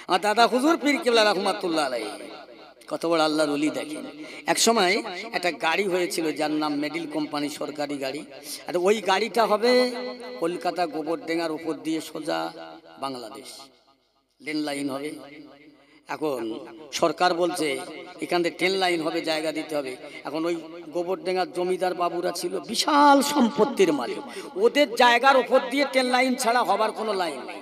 আমার দাদা হুজুর পীর কেবলা রহমাতুল্লাহ আলাইহি কত বড় আল্লাহর ওলি দেখেন। এক সময় একটা গাড়ি হয়েছিল যার নাম মেডিল কোম্পানি, সরকারি গাড়ি। আর ওই গাড়িটা হবে কলকাতা গোবরডেঙ্গার উপর দিয়ে সোজা বাংলাদেশ, লেন লাইন হবে। এখন সরকার বলছে এখান থেকে ট্রেন লাইন হবে, জায়গা দিতে হবে। এখন ওই গোবরডেঙ্গার জমিদার বাবুরা ছিল বিশাল সম্পত্তির মালিক, ওদের জায়গার উপর দিয়ে ট্রেন লাইন ছাড়া হবার কোনো লাইন নেই।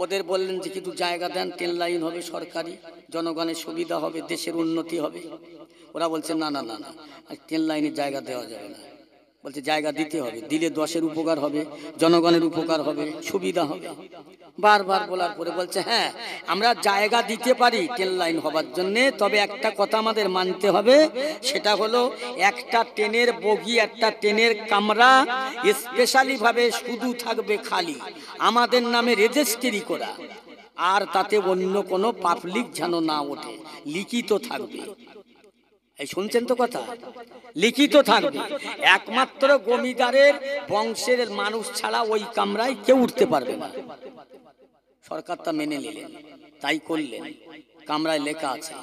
ওদের বললেন যে কিন্তু জায়গা দেন, ট্রেন লাইন হবে সরকারি, জনগণের সুবিধা হবে, দেশের উন্নতি হবে। ওরা বলছে না না না না, ট্রেন লাইনের জায়গা দেওয়া যাবে না। বলছে জায়গা দিতে হবে, দিলে দশের উপকার হবে, জনগণের উপকার হবে, সুবিধা হবে। বারবার বলার পরে বলছে হ্যাঁ আমরা জায়গা দিতে পারি ট্রেন লাইন হবার জন্যে, তবে একটা কথা আমাদের মানতে হবে, সেটা হলো একটা ট্রেনের বগি, একটা ট্রেনের কামরা স্পেশালি ভাবে শুধু থাকবে খালি, আমাদের নামে রেজিস্ট্রি করা, আর তাতে অন্য কোনো পাবলিক যেন না ওঠে, লিখিত থাকবে। এই শুনছেন তো কথা, লিখিত থাকবে। একমাত্র জমিদারের বংশের মানুষ ছাড়া ওই কামরায় কেউ উঠতে পারবে না। সরকার তা মেনে নিলেন, তাই করলেন। কামরায় লেখা আছে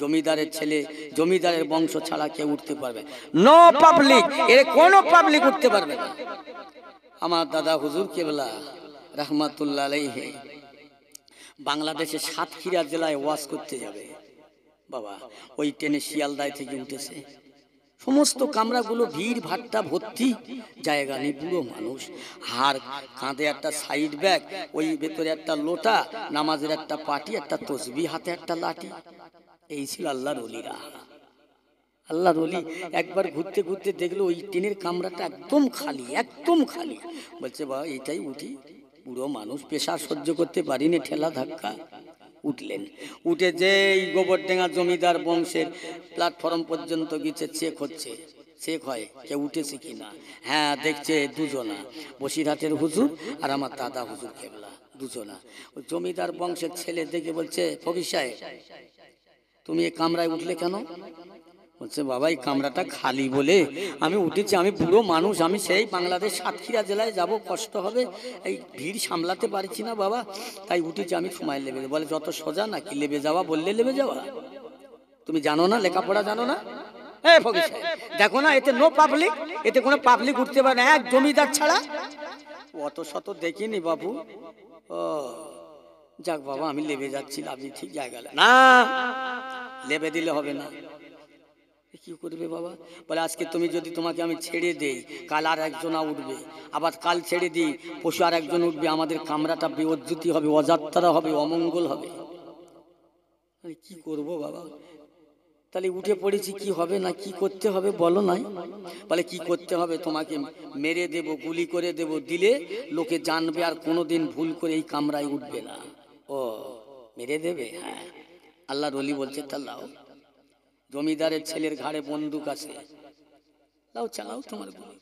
জমিদারের ছেলে, জমিদারের বংশ ছাড়া কেউ উঠতে পারবে, নো পাবলিক, এর কোনো পাবলিক উঠতে পারবে না। আমার দাদা হুজুর কেবলা রহমাতুল্লাহ আলাইহি বাংলাদেশের সাতক্ষীরা জেলায় ওয়াজ করতে যাবে। বাবা ওই ট্রেনে শিয়ালদায় থেকে উঠেছে, সমস্ত কামরাগুলো ভিড় ভাট্টা ভর্তি, জায়গা নেই, বুড়ো মানুষ, হার কাঁধে একটা সাইড ব্যাগ, ওই ভেতরে একটা লোটা, নামাজের একটা পাটি, একটা তসবি, হাতে একটা লাঠি। এই ছিল আল্লাহর ওলিরা। আল্লাহর ওলি একবার ঘুরতে ঘুরতে দেখলো ওই ট্রেনের কামরাটা একদম খালি, একদম খালি। বলছে বাবা এটাই উঠি, বুড়ো মানুষ, পেশা সহ্য করতে পারিনি, ঠেলা ধাক্কা। উঠলেন, উঠে যেই গোবরডেঙ্গা জমিদার বংশের প্ল্যাটফর্ম পর্যন্ত গিয়েছে, চেক হচ্ছে, চেক হয় কেউ উঠেছে কিনা। হ্যাঁ দেখছে দুজনা, বসিরহাটের হুজুর আর আমার দাদা হুজুর কেবলা, দুজনা। ওই জমিদার বংশের ছেলে দেখে বলছে ফকির সাহেব তুমি এই কামরায় উঠলে কেন? বলছে বাবা এই কামরাটা খালি বলে আমি উঠেছি, আমি বুড়ো মানুষ, আমি সেই বাংলাদেশ সাতক্ষীরা জেলায় যাব, কষ্ট হবে, এই ভিড় সামলাতে পারছি না বাবা, তাই উঠেছি, আমি সময় লেবে। বলে যত সোজা নাকি লেবে যাওয়া, বললে লেবে যাওয়া? তুমি জানো না, লেখাপড়া জানো না? ফকির সাহেব দেখো না, এতে নো পাবলিক, এতে কোনো পাবলিক উঠতে পারে না, এক জমিদার ছাড়া। অত শত দেখিনি বাবু। ও যাক বাবা আমি লেবে যাচ্ছি, আপনি ঠিক জায়গা না, লেবে দিলে হবে না। কি করবে বাবা? বলে আজকে তুমি যদি, তোমাকে আমি ছেড়ে দেই, কাল আর একজনা উঠবে, আবার কাল ছেড়ে দিই পশু আর একজন উঠবে, আমাদের কামরাটা বেউজ্জতি হবে, অযাত্রা হবে, অমঙ্গল হবে। কি করব বাবা? তাহলে উঠে পড়েছি, কি হবে না কি করতে হবে বলো নাই? বলে কি করতে হবে, তোমাকে মেরে দেব, গুলি করে দেব, দিলে লোকে জানবে আর কোনোদিন ভুল করে এই কামরায় উঠবে না। ও মেরে দেবে? হ্যাঁ। আল্লাহর ওলি বলছে তা লাও। জমিদারের ছেলের ঘাড়ে বন্দুক আছে, লাও চালাও তোমার গুলি।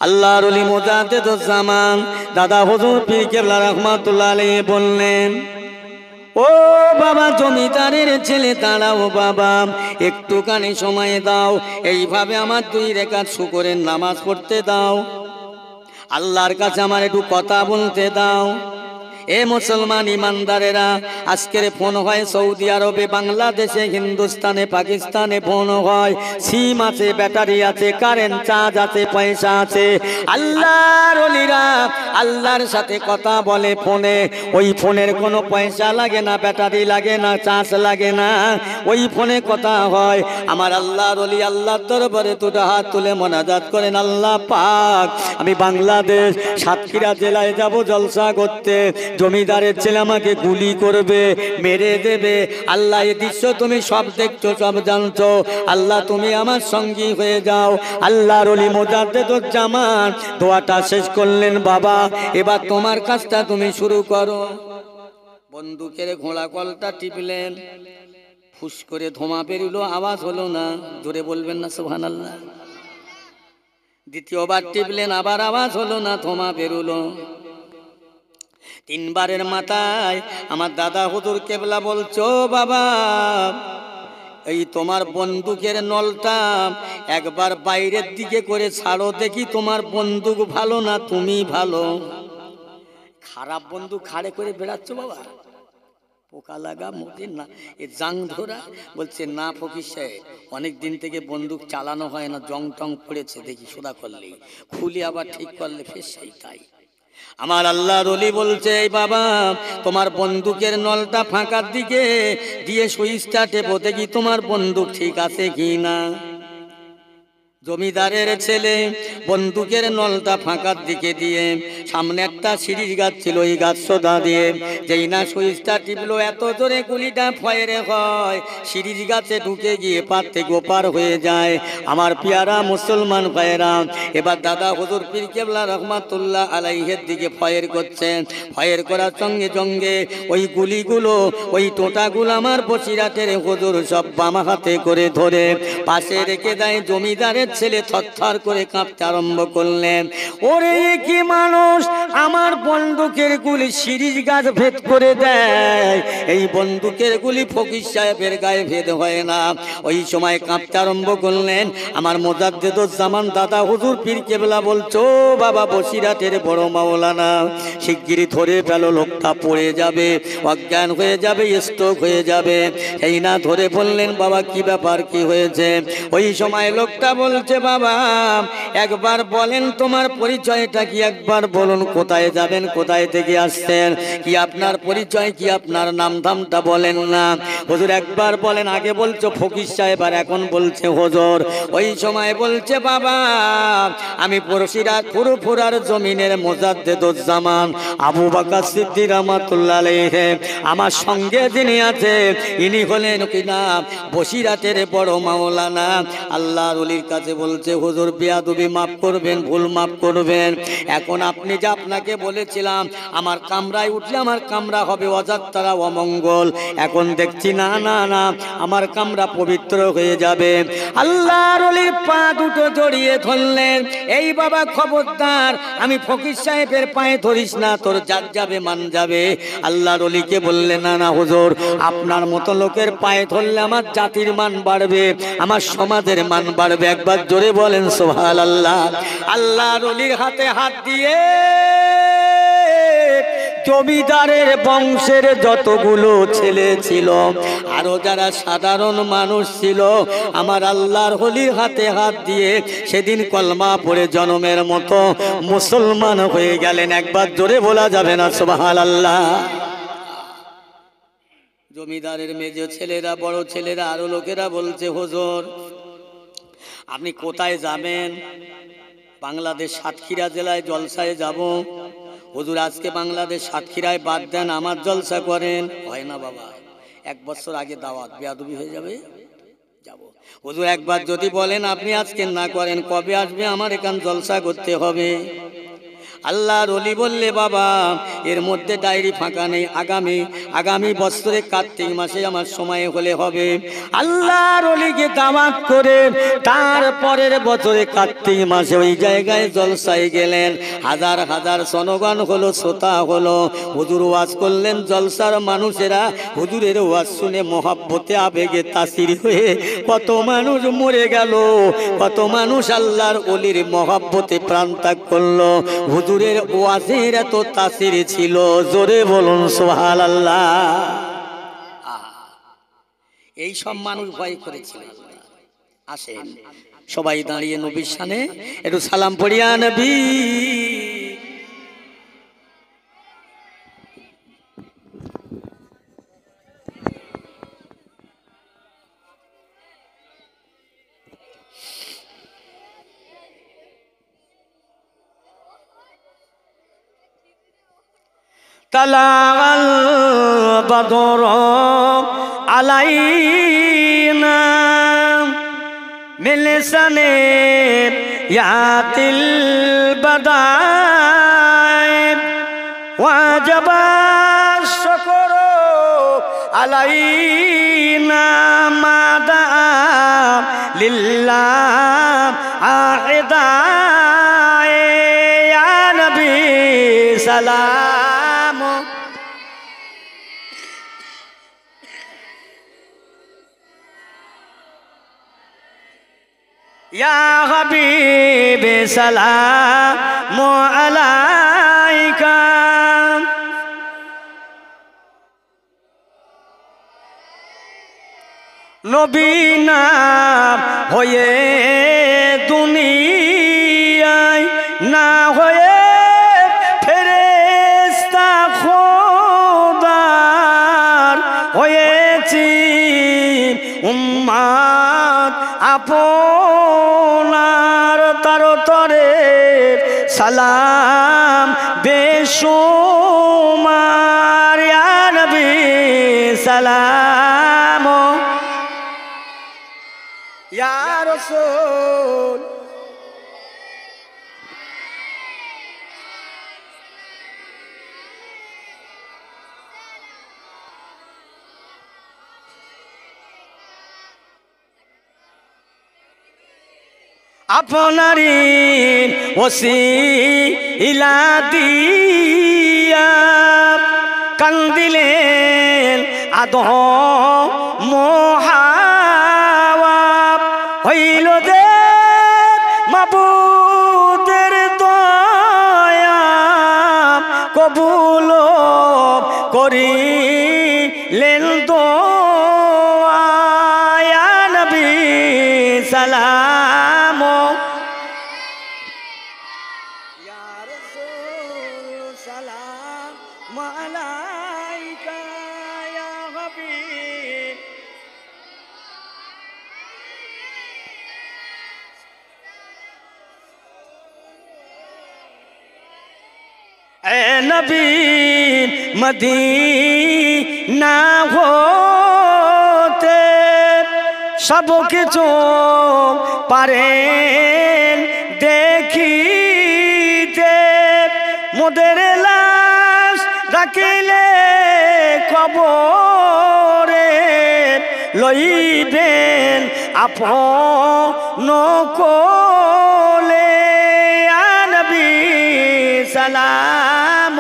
আল্লাহর ওলি মুজাদ্দিদুজ্জামান দাদা হুজুর পীর কেবলা রহমাতুল্লাহ আলাইহি বললেন ও বাবা জমিদারের ছেলে দাঁড়াও বাবা, একটুখানি সময় দাও, এইভাবে আমার 2 রাকাত শুকরের নামাজ পড়তে দাও, আল্লাহর কাছে আমার একটু কথা বলতে দাও। এ মুসলমান ইমানদারেরা, আজকের ফোন হয় সৌদি আরবে, বাংলাদেশে, হিন্দুস্তানে, পাকিস্তানে ফোন হয়, সিম আছে, ব্যাটারি আছে, কারেন্ট চার্জ আছে, পয়সা আছে। আল্লাহর ওলিরা আল্লাহর সাথে কথা বলে ফোনে, ওই ফোনের কোনো পয়সা লাগে না, ব্যাটারি লাগে না, চার্জ লাগে না, ওই ফোনে কথা হয়। আমার আল্লাহর ওলি আল্লাহর দরবারে 2টা হাত তুলে মোনাজাত করেন, আল্লাহ পাক আমি বাংলাদেশ সাতক্ষীরা জেলায় যাব জলসা করতে, জমিদারের ছেলে আমাকে গুলি করবে, মেরে দেবে, আল্লাহ এই দৃশ্য তুমি সব দেখছো, সব জানছো, আল্লাহ তুমি আমার সঙ্গী হয়ে যাও। আল্লাহর ওলি মুজাদ্দিদুজ্জামান দোয়াটা শেষ করলেন, বাবা এবার তোমার কাজটা তুমি শুরু করো। বন্দুকের ঘোড়া কলটা টিপলেন, ফুস করে ধোঁয়া বেরুলো, আওয়াজ হলো না, জোরে বলবেন না সুবহানাল্লাহ। দ্বিতীয়বার টিপলেন, আবার আওয়াজ হলো না, ধোঁয়া বেরুলো। 3 বারের মাথায় আমার দাদা হুজুর কেবলা বলছো বাবা এই তোমার বন্দুকের নলটা একবার বাইরের দিকে করে ছাড়ো দেখি, তোমার বন্দুক ভালো না তুমি ভালো? খারাপ বন্দুক খাড়ে করে বেড়াচ্ছ বাবা, পোকা লাগা মোটে না, এ জাং ধরা। বলছে না ফকির সাহেব, অনেক দিন থেকে বন্দুক চালানো হয় না, জং টং পড়েছে, দেখি সোদা করলেই, খুলে আবার ঠিক করলে ফের সেই তাই। আমার আল্লাহর ওলি বলছে, এই বাবা তোমার বন্দুকের নলটা ফাঁকার দিকে দিয়ে সুইচটা টেপো দেখি তোমার বন্দুক ঠিক আছে কি না। জমিদারের ছেলে বন্দুকের নলটা ফাঁকার দিকে দিয়ে, সামনে একটা শিরিষ গাছ ছিল, ওই গাছ সোদা দিয়ে যেই না সুইচটা টিপলো, এত জোরে গুলিটা ফয়ের হয়, শিরিষ গাছে ঢুকে গিয়ে পার থেকে ওপার হয়ে যায়। আমার পিয়ারা মুসলমান ভাইয়েরা, এবার দাদা হুজুর পীর কেবলা রহমাতুল্লাহ আলাইহির দিকে ফয়ের করছেন। ফয়ের করার সঙ্গে সঙ্গে ওই গুলিগুলো, ওই টোটাগুলো আমার বসিরাটের হুজুর সব বাম হাতে করে ধরে পাশে রেখে দেয়। জমিদারের ছেলে থরথর করে কাঁপতে আরম্ভ করলেন, ওরে কি মানুষ আমার বন্দুকের গুলি শিরিষ গাছ ভেদ করে দেয়, এই বন্দুকের গুলি ফকির সাহেবের গায়ে ভেদ হয় না। ওই সময় কাঁপতে আরম্ভ করলেন আমার মোজাদ্দেদুজ্জামান দাদা হুজুর পীর কেবলা। বলছো বাবা বসিরাটের বড় মাওলানা, শিগগিরই ধরে ফেলো, লোকটা পড়ে যাবে, অজ্ঞান হয়ে যাবে, স্ট্রোক হয়ে যাবে। এই না ধরে বললেন বাবা কি ব্যাপার, কি হয়েছে? ওই সময় লোকটা বলছে, বাবা একবার বলেন তোমার পরিচয়টা কি, একবার বলুন কোথায় যাবেন, কোথায় থেকে আসছেন, কি আপনার পরিচয়, কি আপনার নাম ধামটা বলেন না। হুজুর একবার বলেন, আগে বলছো ফকির সাহেব আর এখন বলছে হুজুর। ওই সময় বলছে, বাবা আমি বসিরহাট ফুরফুরার জমিনের মোজাদ্দেদুজ্জামান আবু বকর সিদ্দিক রহমাতুল্লাহ আলাইহি, আমার সঙ্গে যিনি আছে ইনি হলেন কিনা বসিরহাটের বড় মাওলানা। আল্লাহর ওলির কাছে বলছে, হুজুর বেয়াদবি মাফ করবেন, ভুল মাফ করবেন। এখন আপনি যে আপনাকে বলেছিলাম আমার কামরায় উঠলে আমার কামরা হবে অযাত্রা অমঙ্গল, এখন দেখছি না না না আমার কামরা পবিত্র হয়ে যাবে। আল্লাহর ওলির পা দুটো জড়িয়ে ধরলেন, এই বাবা খবরদার আমি ফকির সাহেবের পায়ে ধরিস না, তোর জাত যাবে মান যাবে। আল্লাহর ওলিকে বললেন, না না হুজুর আপনার মতো লোকের পায়ে ধরলে আমার জাতির মান বাড়বে, আমার সমাজের মান বাড়বে। একবার জোরে বলেন সুবহানাল্লাহ। আল্লাহর ওলির হাতে হাত দিয়ে জমিদারের বংশের যতগুলো ছেলে ছিল, আরো যারা সাধারণ মানুষ ছিল, আমার আল্লাহর ওলির হাতে হাত দিয়ে সেদিন কলমা পড়ে জনমের মতো মুসলমান হয়ে গেলেন। একবার জোরে বলা যাবে না সুবহানাল্লাহ। জমিদারের মেজো ছেলেরা, বড় ছেলেরা, আরো লোকেরা বলছে, হুজুর আপনি কোথায় যাবেন? বাংলাদেশ সাতক্ষীরা জেলায় জলসায় যাব। হুজুর আজকে বাংলাদেশ সাতক্ষীরায় বাদ দেন, আমার জলসা করেন। হয় না বাবা, 1 বছর আগে দাওয়াত, বেয়াদবি হয়ে যাবে, যাব। হুজুর একবার যদি বলেন আপনি আজকে না করেন, কবে আসবে আমার এখান জলসা করতে হবে? আল্লাহর ওলি বললে, বাবা এর মধ্যে ডায়েরি ফাঁকা নেই, আগামী বছরে কার্তিক মাসে আমার সময় হলে হবে। আল্লাহর ওলিকে দাওয়াত করে তারপরের বছরে কার্তিক মাসে ওই জায়গায় জলসায় গেলেন। হাজার হাজার জনগণ হলো, শ্রোতা হলো, হুজুর ওয়াজ করলেন। জলসার মানুষেরা হুজুরের ওয়াজ শুনে মহব্বতে আবেগে তাসির হয়ে কত মানুষ মরে গেল, কত মানুষ আল্লাহর ওলির মহব্বতে প্রাণ ত্যাগ করলো। হুজুরের ওয়াজের এত তাসির ছিল, জোরে বলুন সুবহানাল্লাহ। এই সব মানুষ ভয় করেছিল। আসেন সবাই দাঁড়িয়ে নবীর শানে একটু সালাম পড়িয়া নবী। তালাল বদর আলাইনা মিলসানে ইয়াতিল বাদাই ওয়াজবা শুকর আলাইনা মাদা লিল্লাহ আ'দাই ইয়া নবী সালাম। ইয়া হাবিবি সালামু আলাইকা। নবী না হয়ে দুনিয়ায় না হয়ে ফেরেশতা খোদার হয়েছি উম্মত আপনার তার তরে সালাম বেশুমার ইয়া নবী সালাম ইয়া রাসূল আপনারি ওসিলা দিয়া কান্দিলেন আদম হাওয়া হইল দে মাবুদের দয়া কবুল করিলেন দোয়া ইয়া নবী সালাম ইয়া রাসূল সালাম আলাইকা ইয়া হাবিব এ নবী মদিনা হতে সব কিছু পারেন দেখিতে মোদের লাশ রাখিলে কবরে লইবেন আপন কোলে ইয়া নবী সালাম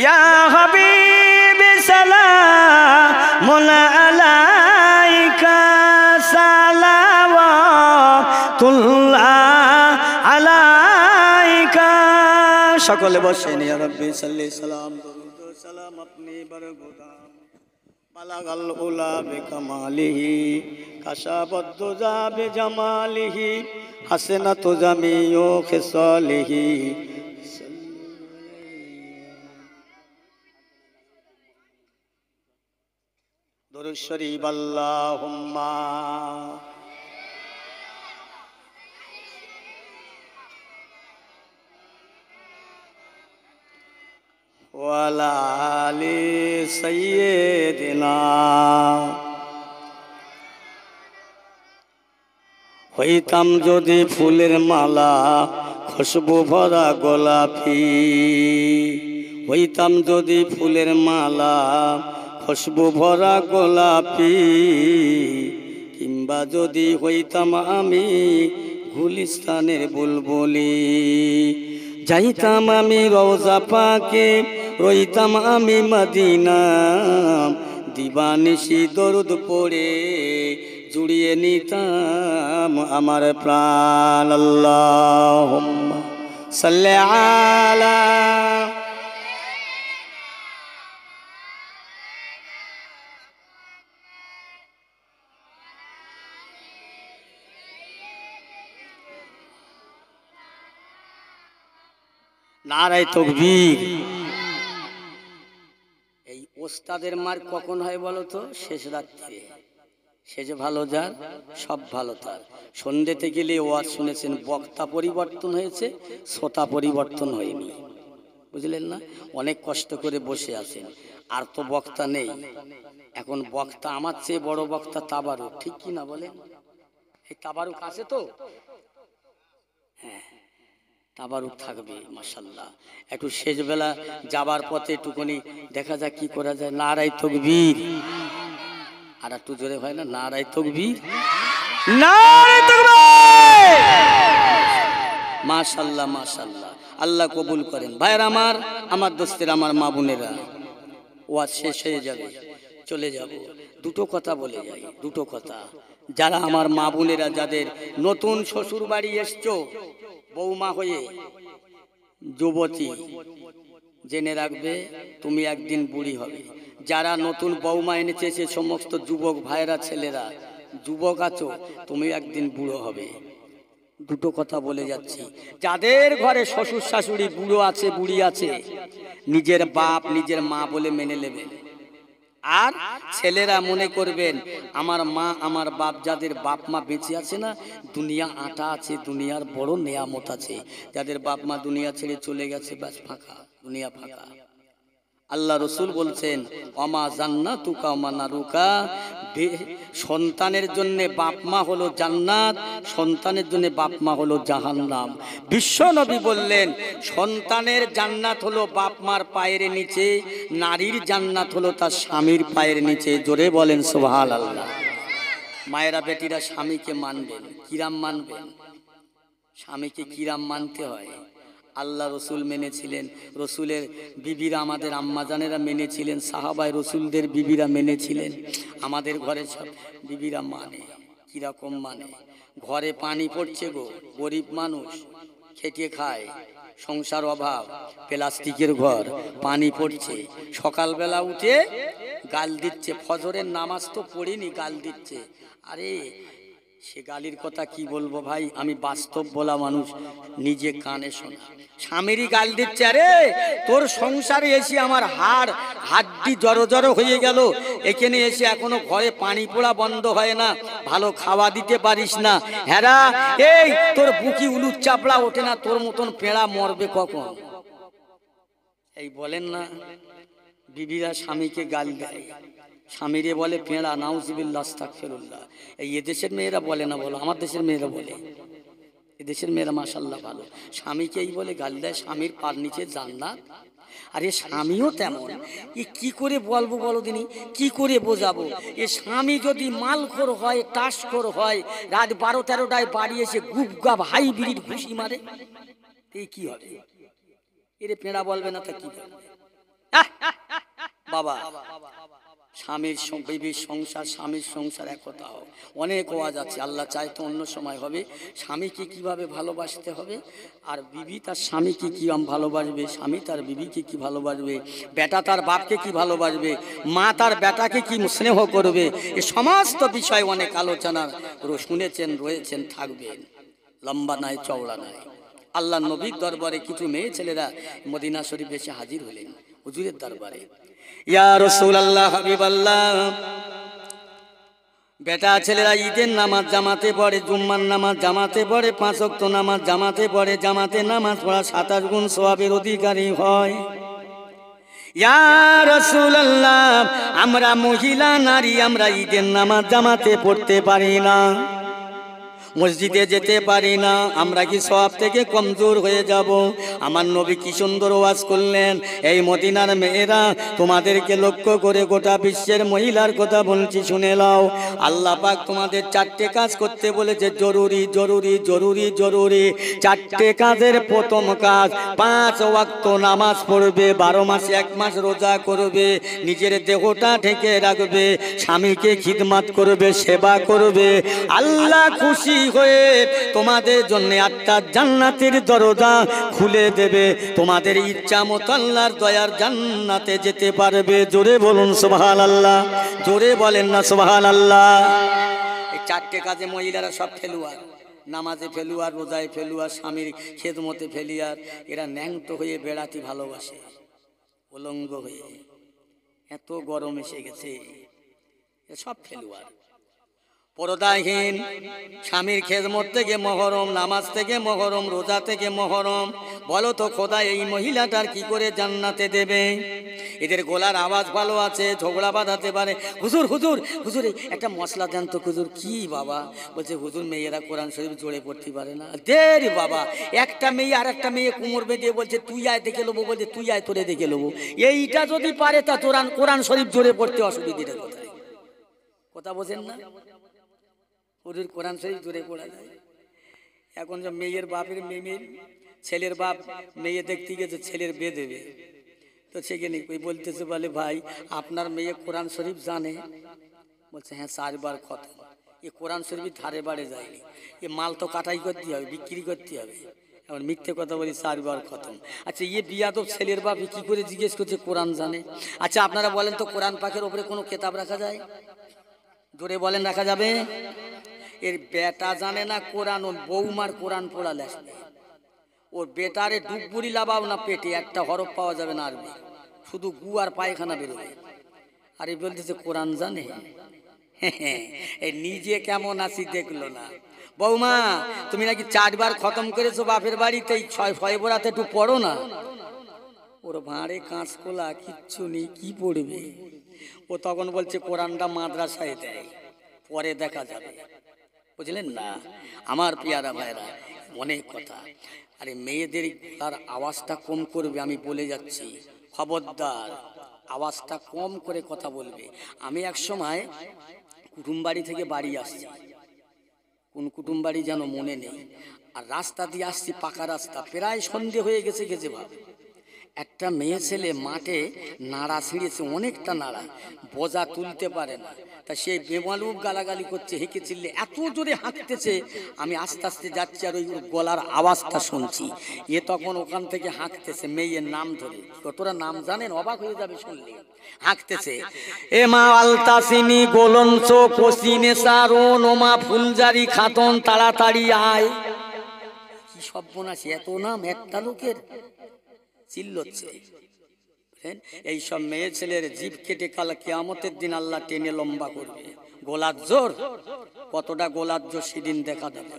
ইয়া হাবিবি সালামুন আলাইকা সালাওয়াতুল্লাহ আলাইকা সকলে বসেন ইয়া রাব্বি সাল্লি সালাম দরুদ সালাম আপনি বরগুদাম বালাগাল উলা বিকামালিহি কাশাবদ যা বিজামালিহি হাসনাতু জামিউ খিসালিহি দুরূদ শরীফ আল্লাহুম্মা ওয়ালা আলি সাইয়্যিদিনা হইতাম যদি ফুলের মালা খুশবু ভরা গোলাপি হইতাম যদি ফুলের মালা খুশবু ভরা গোলাপি কিংবা যদি হইতাম আমি গুলিস্তানের বুলবুলি যাইতাম আমি রওজা পাকে রইতাম আমি মদিনা দিবানিশি দরুদ পড়ে জুড়িয়ে নিতাম আমার প্রাণ আল্লাহুম্মা সাল্লি আলা নারায়ে তাকবীর। এই ওস্তাদের মার কখন হয় বলো তো? শেষ রাত্রে। শেষে ভালো যার সব ভালো তার। সন্ধ্যেতে গেলে ওয়াজ শুনেছেন, বক্তা পরিবর্তন হয়েছে, শ্রোতা পরিবর্তন হয়নি। বুঝলেন না? অনেক কষ্ট করে বসে আছেন, আর তো বক্তা নেই। এখন বক্তা আমার চেয়ে বড় বক্তা তাবারুক, ঠিক কি না বলেন? এই তাবারুক আছে তো? হ্যাঁ, তাবারুক থাকবে মাশাআল্লাহ। একটু শেষ বেলা যাবার পথে একটুখানি দেখা যাক কি করা যায়। নারায়ে তাকবীর। আর একটু জোরে হয় না? নারায়ে তাকবীর, নারায়ে তাকবীর। মাশাআল্লাহ মাশাআল্লাহ, আল্লাহ কবুল করেন। ভাইরা আমার, আমার দোস্তের, আমার মা বোনেরা, ওয়াজ শেষ হয়ে যাবে, চলে যাব। দুটো কথা বলে যাই, দুটো কথা। যারা আমার মা বোনেরা, যাদের নতুন শ্বশুর বাড়ি এসছো বৌমা হয়ে, যুবতী জেনে রাখবে তুমি একদিন বুড়ি হবে। যারা নতুন বৌমা এনেছে সে সমস্ত যুবক ভাইরা ছেলেরা যুবক আছো, তুমি একদিন বুড়ো হবে। দুটো কথা বলে যাচ্ছি, যাদের ঘরে শ্বশুর শাশুড়ি বুড়ো আছে বুড়ি আছে নিজের বাপ নিজের মা বলে মেনে নেবেন। আর ছেলেরা মনে করবেন আমার মা আমার বাপ, যাদের বাপ মা বেঁচে আছে না দুনিয়া আটা আছে, দুনিয়ার বড় নেয়ামত আছে। যাদের বাপ মা দুনিয়া ছেড়ে চলে গেছে ব্যাস ফাঁকা, দুনিয়া ফাঁকা। আল্লাহ রসুল বলছেন অমা জান্নাতুকা ওমা নারুকা, সন্তানের জন্য বাপ মা হলো জান্নাত, সন্তানের জন্য বাপ মা হলো জাহান্নাম। বিশ্ব নবী বললেন সন্তানের জান্নাত হলো বাপ মার পায়ের নিচে, নারীর জান্নাত হলো তার স্বামীর পায়ের নিচে। জোরে বলেন সুবহানাল্লাহ। মায়েরা বেটিরা স্বামীকে মানবেন, কিরাম মানবেন? স্বামীকে কিরাম মানতে হয়? আল্লাহ রসুল মেনেছিলেন, রসুলের বিবিরা আমাদের আম্মাজানেরা মেনেছিলেন, সাহাবায়ে রসুলদের বিবিরা মেনেছিলেন, আমাদের ঘরে সব বিবিরা মানে। কিরকম মানে? ঘরে পানি পড়ছে গো, গরিব মানুষ খেটে খায়, সংসার অভাব, প্লাস্টিকের ঘর, পানি পড়ছে, সকালবেলা উঠে গাল দিচ্ছে, ফজরের নামাজ তো পড়িনি গাল দিচ্ছে। আরে সে গালির কথা কি বলবো ভাই, আমি বাস্তব বলা মানুষ, নিজে কানে শোনা। স্বামীরই গাল দিচ্ছে, আরে তোর সংসারে এসে আমার হাড্ডি জড়ো জড়ো হয়ে গেল, এখানে এসে এখনো ঘরে পানি পোড়া বন্ধ হয় না, ভালো খাওয়া দিতে পারিস না। হ্যাঁ এই তোর বুকি উলুর চাপড়া ওঠে না, তোর মতন পেড়া মরবে কখন? এই বলেন না, বিবিরা স্বামীকে গাল দেয়, স্বামীরে বলে পেঁড়া, নাউজুবিল্লাহ আস্তাগফিরুল্লাহ। এই এদেশের মেয়েরা বলে না, বলো আমার দেশের মেয়েরা বলে, এদেশের মেয়েরা মাশাআল্লাহ ভালো। স্বামীকে এই বলে গাল দেয়, স্বামীর পার নিচে জান্নাত। আরে স্বামীও তেমন, এ কি করে বলবো বলো দিনি, কি করে বোঝাবো? এ স্বামী যদি মালখোর হয়, টাসখোর হয়, রাত 12-13টায় বাড়ি এসে গুপগাপ হাইব্রিড ঘুষি মারে, এই কি হবে? এরে পেঁড়া বলবে না তা কি বলবে? বাবা স্বামীর বিবির সংসার, স্বামীর সংসার একতা হোক। অনেক ওয়াজ আছে, আল্লাহ চাই তো অন্য সময় হবে। স্বামীকে কিভাবে ভালোবাসতে হবে, আর বিবি তার স্বামীকে কি ভালোবাসবে, স্বামী তার বিবিকে কি ভালোবাসবে, বেটা তার বাপকে কি ভালোবাসবে, মা তার বেটাকে কি স্নেহ করবে, এ সমস্ত বিষয় অনেক আলোচনা শুনেছেন, রয়েছেন, থাকবেন, লম্বা নাই চওড়া নাই। আল্লাহ নবীর দরবারে কিছু মেয়ে ছেলেরা মদিনা শরীফ এসে হাজির হলেন হুজুরের দরবারে। ইয়া রাসূলুল্লাহ, হাবিবাল্লাহ, বেটা ছেলেরা ঈদের নামাজ জামাতে পড়ে, জুম্মার নামাজ জামাতে পড়ে, 5 ওয়াক্ত নামাজ জামাতে পড়ে, জামাতে নামাজ পড়া 27 গুণ সওয়াবের অধিকারী হয়। ইয়া রাসূলুল্লাহ, আমরা মহিলা নারী আমরা ঈদের নামাজ জামাতে পড়তে পারি না, মসজিদে যেতে পারি না, আমরা কি সওয়াব থেকে কমজোর হয়ে যাব? আমার নবী কি সুন্দর ওয়াজ করলেন, এই মদিনার মেয়েরা তোমাদেরকে লক্ষ্য করে গোটা বিশ্বের মহিলার কথা বলছি, শুনে নাও। আল্লাহ পাক তোমাদের 4টে কাজ করতে বলেছে, জরুরি জরুরি জরুরি জরুরি। 4টে কাজের প্রথম কাজ 5 ওয়াক্ত নামাজ পড়বে, 12 মাসে 1 মাস রোজা করবে, নিজের দেহটা ঢেকে রাখবে, স্বামীকে খিদমত করবে, সেবা করবে। আল্লাহ খুশি হয়ে তোমাদের জন্য 8টা জান্নাতের দরজা খুলে দেবে, তোমাদের ইচ্ছা মতো আল্লাহর দয়ার জান্নাতে যেতে পারবে। জোরে বলুন সুবহানাল্লাহ, জোরে বলেন না সুবহানাল্লাহ। এই 4টে কাজে মহিলারা সব ফেলুয়ার, নামাজে ফেলুয়ার, রোজায় ফেলুয়ার, স্বামীর খেদমতে ফেলিয়ার। এরা ন্যাংটো হয়ে বেড়াতে ভালোবাসে, উলঙ্গ হয়ে, এত গরম এসে গেছে, সব ফেলুয়ার। পর্দাহীন, স্বামীর খেদমত থেকে মহরম, নামাজ থেকে মহরম, রোজা থেকে মহরম। বলো তো খোদা এই মহিলাটার কি করে জান্নাতে দেবে? এদের গলার আওয়াজ ভালো আছে, ঝগড়া বাঁধাতে পারে। হুজুর হুজুর হুজুর একটা মশলা দেন তো হুজুর। কি বাবা? বলছে হুজুর মেয়েরা কোরআন শরীফ জোরে পড়তে পারে না। দেরি বাবা, একটা মেয়ে আর একটা মেয়ে কোমর বেঁধে বলছে তুই আয় দেখে নেবো, বলছে তুই আয় তোরে দেখে নেবো। এইটা যদি পারে তা কোরআন শরীফ জোরে পড়তে অসুবিধা কোথায়? কথা বোঝেন না? হুজুর কোরআন শরীফ জোরে পড়া যায়। এখন যে মেয়ের বাপের মেয়ের ছেলের বাপ মেয়ে দেখতে গেছে, ছেলের বিয়ে দেবে, তো সেখানে ওই বলতেছে, বলে ভাই আপনার মেয়ে কোরআন শরীফ জানে? বলছে হ্যাঁ 4 বার খতম। এ কোরআন শরীফ ধারে বাড়ে যায়নি, এ মাল তো কাটাই করতে হবে, বিক্রি করতে হবে, এখন মিথ্যে কথা বলি 4 বার খতম। আচ্ছা ইয়ে বিয়াদব ছেলের বাপ কি করে জিজ্ঞেস করছে কোরআন জানে? আচ্ছা আপনারা বলেন তো কোরআন পাকের উপরে কোনো কিতাব রাখা যায়? জোরে বলেন রাখা যাবে? এর বেটা জানে না কোরআন, ওর বৌমার কোরআন পড়া লেখবে। ওর বেটারে ডুববুরি লাভাও না পেটে একটা হরফ পাওয়া যাবে না আরবি, শুধু গু আর পায়খানা বেরোবে। আর এই বলতেছে কোরআন জানে। এই নিজে কেমন আছি দেখলো না। বৌমা তুমি নাকি 4 বার খতম করেছো বাপের বাড়িতে, 6 বরাতে একটু পড়ো না। ওর ভাঁড়ে কাঁচকোলা কিচ্ছু নেই, কি পড়বে? ও তখন বলছে কোরআনটা মাদ্রাসায় দেয়, পরে দেখা যাবে। বুঝলেন না আমার পিয়ারা ভাইরা? অনেক কথা। আরে মেয়েদের তার আওয়াজটা কম করবে, আমি বলে যাচ্ছি, খবরদার আওয়াজটা কম করে কথা বলবে। আমি এক সময় কুটুমবাড়ি থেকে বাড়ি আসছি, কোন কুটুমবাড়ি যেন মনে নেই, আর রাস্তা দিয়ে আসছি পাকা রাস্তা, প্রায় সন্ধে হয়ে গেছে ভাব। একটা মেয়ে ছেলে মাঠে নাড়া ছিঁড়েছে, অনেকটা নাড়া, বোঝা তুলতে পারে না, তা সে বেমালুম গালাগালি করছে, হেঁকে চিল্লে এত জোরে হাঁকতেছে। আমি আস্তে আস্তে যাচ্ছি আর ওই গলার আওয়াজটা শুনছি। এ তখন ওখান থেকে হাঁকতেছে মেয়ের নাম ধরে, কতটা নাম জানেন অবাক হয়ে যাবে শুনলে। হাঁকতেছে, এ মা আলতাসিনী গোলঞ্চ কসিনে সারন ওমা ফুলজারি খাতন তাড়াতাড়ি আয়। কি সর্বনাশী, এত নাম একটা লোকের, চিল্লচ্ছে। এই সব মেয়ে ছেলের জিভ কেটে কাল কিয়ামতের দিন আল্লাহ টেনে লম্বা করবে। গোলার জোর, কতটা গোলার জোর সেদিন দেখা যাবে।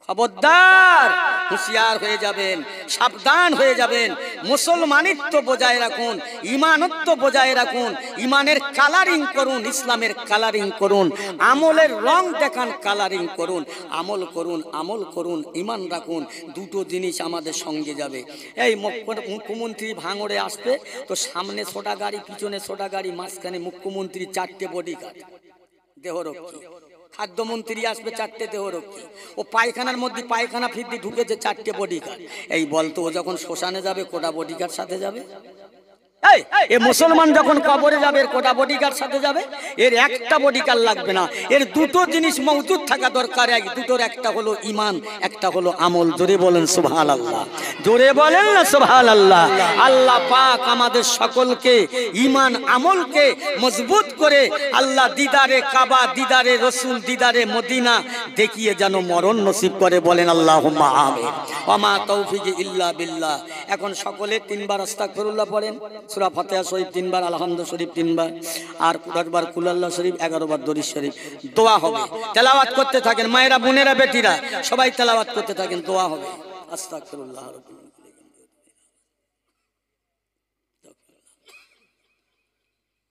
খবরদার হুঁশিয়ার হয়ে যাবেন, সাবধান হয়ে যাবেন। মুসলমানিত্ব বজায় রাখুন, ইমানত্ব বজায় রাখুন, ইমানের কালারিং করুন, ইসলামের কালারিং করুন, আমলের রং দেখান, কালারিং করুন, আমল করুন, আমল করুন, ইমান রাখুন। দুটো জিনিস আমাদের সঙ্গে যাবে। এই মুখ্যমন্ত্রী ভাঙড়ে আসবে তো সামনে ছোটা গাড়ি, পিছনে ছোটা গাড়ি, মাঝখানে মুখ্যমন্ত্রী 4টে বডিগার্ড দেহরক্ষী। খাদ্যমন্ত্রী আসবে 4টে দেহরক্ষী। ও পায়খানার মধ্যে পায়খানা ফিরতে ঢুকেছে 4টে বডিগার্ড। এই বলতো ও যখন শ্মশানে যাবে কোটা বডিগার্ড সাথে যাবে? এ মুসলমান যখন কবরে যাবে এর কোটা বডিগার্ড সাথে যাবে? এর একটা বডিগার্ড লাগবে না, এর দুটো জিনিস মওজুদ থাকা দরকার। দুটোর একটা হলো ইমান, একটা হলো আমল। জোরে বলেন সুবহানাল্লাহ, জোরে বলেন না সুবহানাল্লাহ। আল্লাহ পাক আমাদের সকলকে ইমান আমলকে মজবুত করে আল্লাহ দিদারে কাবা, দিদারে রসুল, দিদারে মদিনা দেখিয়ে যেন মরণ নসিব করে। বলেন আল্লাহুম্মা আমিন। ওয়া মা তৌফিক ইল্লা বিল্লাহ। এখন সকলে 3 বার আস্তাগফিরুল্লাহ পড়েন, সূরা ফাতিহা শরীফ 3 বার, আলহামদু শরীফ 3 বার, আর 10 বার কুল আল্লাহ শরীফ, 11 বার দরুদ শরীফ। দোয়া হবে, তেলাওয়াত করতে থাকেন। মায়েরা, বোনেরা, বেটিরা সবাই তেলাওয়াত করতে থাকেন, দোয়া হবে। আস্তাগফিরুল্লাহ।